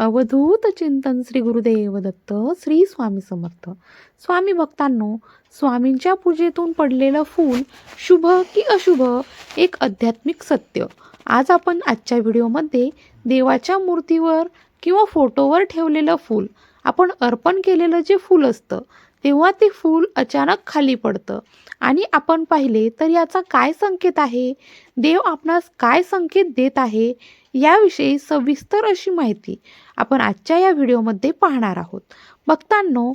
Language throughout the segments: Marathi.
अवधूत चिंतन श्री गुरुदेव दत्त श्री स्वामी समर्थ. स्वामी भक्तांनो, स्वामींच्या पूजेतून पडलेलं फूल शुभ की अशुभ, एक आध्यात्मिक सत्य. आज आपण आजच्या व्हिडिओमध्ये देवाच्या मूर्तीवर किंवा फोटोवर ठेवलेलं फूल, आपण अर्पण केलेलं जे फूल असतं तेव्हा ते फूल अचानक खाली पडतं आणि आपण पाहिले तर याचा काय संकेत आहे, देव आपणास काय संकेत देत आहे, याविषयी सविस्तर अशी माहिती आपण आजच्या या व्हिडिओमध्ये पाहणार आहोत. भक्तांनो,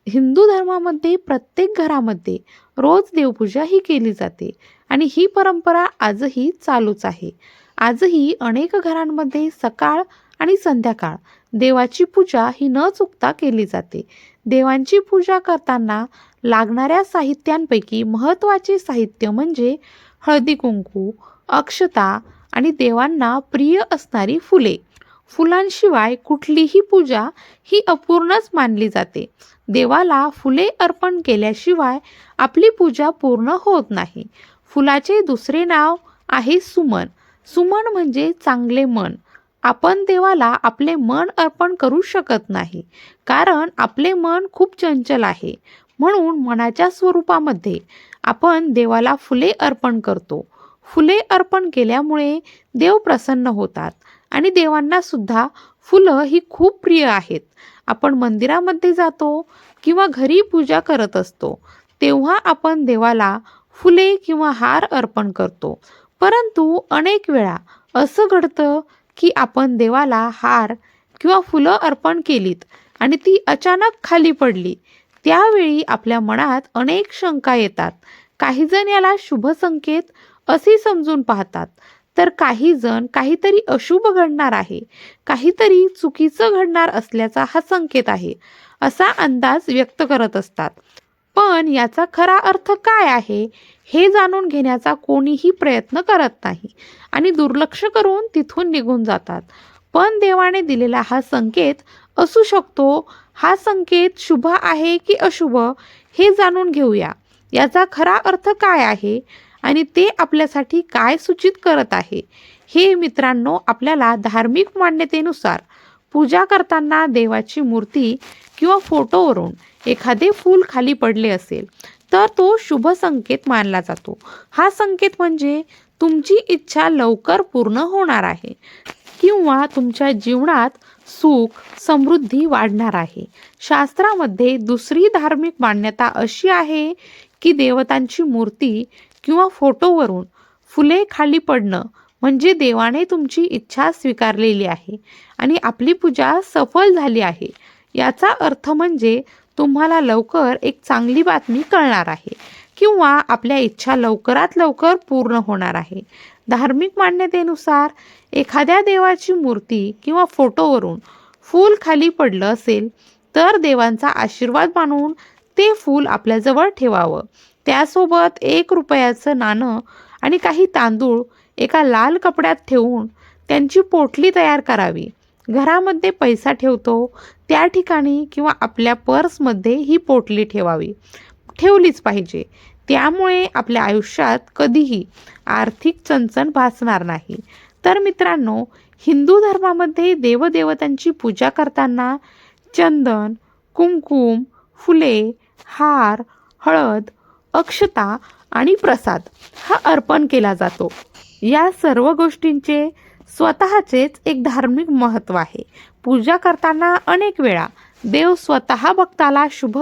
हिंदू धर्मामध्ये प्रत्येक घरामध्ये रोज देवपूजा ही केली जाते आणि ही परंपरा आजही चालूच आहे. आजही अनेक घरांमध्ये सकाळ आणि संध्याकाळ देवाची पूजा ही न चुकता केली जाते. देवांची पूजा करताना लागणाऱ्या साहित्यांपैकी महत्त्वाचे साहित्य म्हणजे हळदी कुंकू, अक्षता आणि देवांना प्रिय असणारी फुले. फुलांशिवाय कुठलीही पूजा ही अपूर्णच मानली जाते. देवाला फुले अर्पण केल्याशिवाय आपली पूजा पूर्ण होत नाही. फुलाचे दुसरे नाव आहे सुमन. सुमन म्हणजे चांगले मन. आपण देवाला आपले मन अर्पण करू शकत नाही, कारण आपले मन खूप चंचल आहे. म्हणून मनाच्या स्वरूपामध्ये आपण देवाला फुले अर्पण करतो. फुले अर्पण केल्यामुळे देव प्रसन्न होतात आणि देवांना सुद्धा फुलं ही खूप प्रिय आहेत. आपण मंदिरामध्ये जातो किंवा घरी पूजा करत असतो तेव्हा आपण देवाला फुले किंवा हार अर्पण करतो. परंतु अनेक वेळा असं घडतं की आपण देवाला हार किंवा फुलं अर्पण केलीत आणि ती अचानक खाली पडली. त्यावेळी आपल्या मनात अनेक शंका येतात. काही जण याला शुभ संकेत असे समजून पाहतात, तर काही जण काहीतरी अशुभ घडणार आहे, काहीतरी चुकीचं घडणार असल्याचा हा संकेत आहे असा अंदाज व्यक्त करत असतात. पण याचा खरा अर्थ काय आहे हे जाणून घेण्याचा कोणीही प्रयत्न करत नाही आणि दुर्लक्ष करून तिथून निघून जातात. पण देवाने दिलेला हा संकेत असू शकतो. हा संकेत शुभ आहे की अशुभ हे जाणून घेऊया. याचा खरा अर्थ काय आहे आणि ते आपल्यासाठी काय सूचित करत आहे हे मित्रांनो, आपल्याला धार्मिक मान्यतेनुसार पूजा करताना देवाची मूर्ती किंवा फोटोवरून एखादे फूल खाली पडले असेल तर तो शुभ संकेत मानला जातो. हा संकेत म्हणजे तुमची इच्छा लवकर पूर्ण होणार आहे किंवा तुमच्या जीवनात सुख समृद्धी वाढणार आहे. शास्त्रामध्ये दुसरी धार्मिक मान्यता अशी आहे की देवतांची मूर्ती किंवा फोटोवरून फुले खाली पडणं म्हणजे देवाने तुमची इच्छा स्वीकारलेली आहे आणि आपली पूजा सफल झाली आहे. याचा अर्थ म्हणजे तुम्हाला लवकर एक चांगली बातमी कळणार आहे किंवा आपल्या इच्छा लवकरात लवकर पूर्ण होणार आहे. धार्मिक मान्यतेनुसार एखाद्या देवाची मूर्ती किंवा फोटोवरून फूल खाली पडलं असेल तर देवांचा आशीर्वाद मानून ते फूल आपल्याजवळ ठेवावं. त्यासोबत 1 रुपयाचं नाणं आणि काही तांदूळ एका लाल कपड्यात ठेवून त्यांची पोटली तयार करावी. घरामध्ये पैसा ठेवतो त्या ठिकाणी किंवा आपल्या पर्समध्ये ही पोटली ठेवलीच पाहिजे. त्यामुळे आपल्या आयुष्यात कधीही आर्थिक चणचण भासणार नाही. तर मित्रांनो, हिंदू धर्मामध्ये देवदेवतांची पूजा करताना चंदन, कुंकुम, फुले, हार, हळद, अक्षता आणि प्रसाद हा अर्पण केला जातो. या सर्व गोष्टींचे स्वतःचेच एक धार्मिक महत्त्व आहे. पूजा करताना अनेक वेळा देव स्वतः भक्ताला शुभ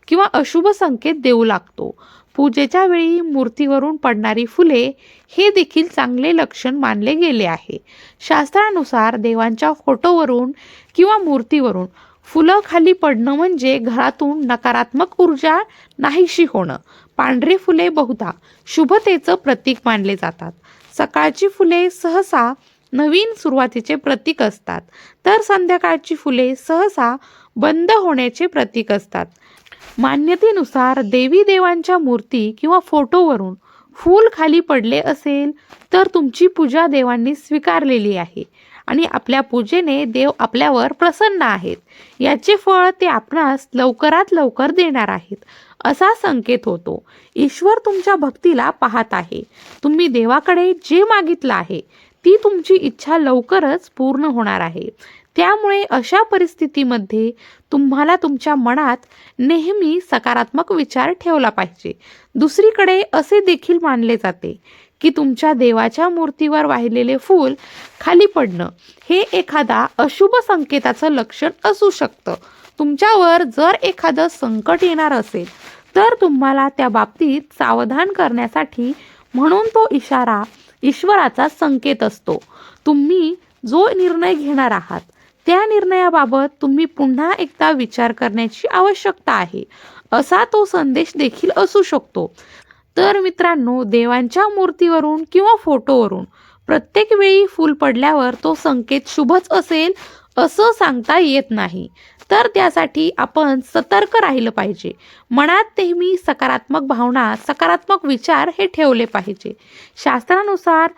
किंवा अशुभ संकेत देऊ लागतो. पूजेच्या वेळी मूर्तीवरून पडणारी फुले हे देखील चांगले लक्षण मानले गेले आहे. शास्त्रानुसार देवांच्या फोटोवरून किंवा मूर्तीवरून फुलं खाली पडणं म्हणजे घरातून नकारात्मक ऊर्जा नाहीशी होणं. पांढरी फुले बहुधा शुभतेचं प्रतीक मानले जातात. सकाळची फुले सहसा नवीन सुरुवातीचे प्रतीक असतात, तर संध्याकाळची फुले सहसा बंद होण्याचे प्रतीक असतात. मान्यतेनुसार देवी देवांच्या मूर्ती किंवा फोटोवरून फूल खाली पडले असेल तर तुमची पूजा देवांनी स्वीकारलेली आहे आणि आपल्या पूजेने देव आपल्यावर प्रसन्न आहेत. याचे फळ ते आपणास लवकरात लवकर देणार आहेत असा संकेत होतो. ईश्वर तुमच्या भक्तीला पाहत आहे. तुम्ही देवाकडे जे मागितलं आहे ती तुमची इच्छा लवकरच पूर्ण होणार आहे. त्यामुळे अशा परिस्थितीमध्ये तुम्हाला तुमच्या मनात नेहमी सकारात्मक विचार ठेवला पाहिजे. दुसरीकडे असे देखील मानले जाते की तुमच्या देवाच्या मूर्तीवर वाहिलेले फूल खाली पडणं हे एखादा अशुभ संकेताचं लक्षण असू शकतं. तुमच्यावर जर एखादं संकट येणार असेल तर तुम्हाला त्या बाबतीत सावधान करण्यासाठी म्हणून तो इशारा ईश्वराचा संकेत असतो. तुम्ही जो निर्णय घेणार आहात त्या निर्णयाबाबत तुम्ही पुन्हा एकदा विचार करण्याची आवश्यकता आहे, असा तो संदेश देखील असू शकतो. तर मित्रांनो, देवांच्या मूर्तीवरून किंवा फोटोवरून प्रत्येक वेळी फूल पडल्यावर तो संकेत शुभच असेल असं सांगता येत नाही. तर त्यासाठी आपण सतर्क राहिलं पाहिजे. मनात नेहमी सकारात्मक भावना, सकारात्मक विचार हे ठेवले पाहिजे. शास्त्रानुसार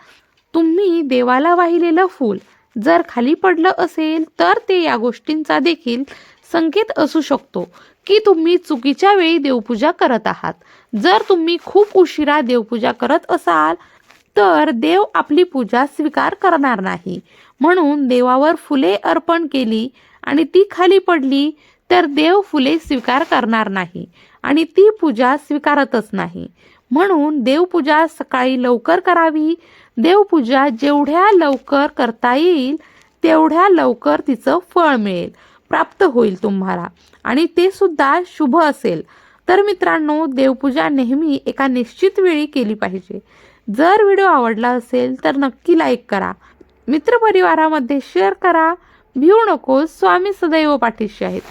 तुम्ही देवाला वाहिलेलं फूल जर खाली पडलं असेल तर ते या गोष्टींचा देखील संकेत असू शकतो की तुम्ही चुकीच्या वेळी देवपूजा करत आहात. जर तुम्ही खूप उशिरा देवपूजा करत असाल तर देव आपली पूजा स्वीकार करणार नाही. म्हणून देवावर फुले अर्पण केली आणि ती खाली पडली तर देव फुले स्वीकार करणार नाही आणि ती पूजा स्वीकारतच नाही. म्हणून देवपूजा सकाळी लवकर करावी. देवपूजा जेवढ्या लवकर करता येईल तेवढ्या लवकर तिचं फळ मिळेल, प्राप्त होईल तुम्हाला, आणि ते सुद्धा शुभ असेल. तर मित्रांनो, देवपूजा नेहमी एका निश्चित वेळी केली पाहिजे. जर व्हिडिओ आवडला असेल तर नक्की लाईक करा, मित्रपरिवारामध्ये शेअर करा. भिवू नको, स्वामी सदैव पाठीशी आहेत.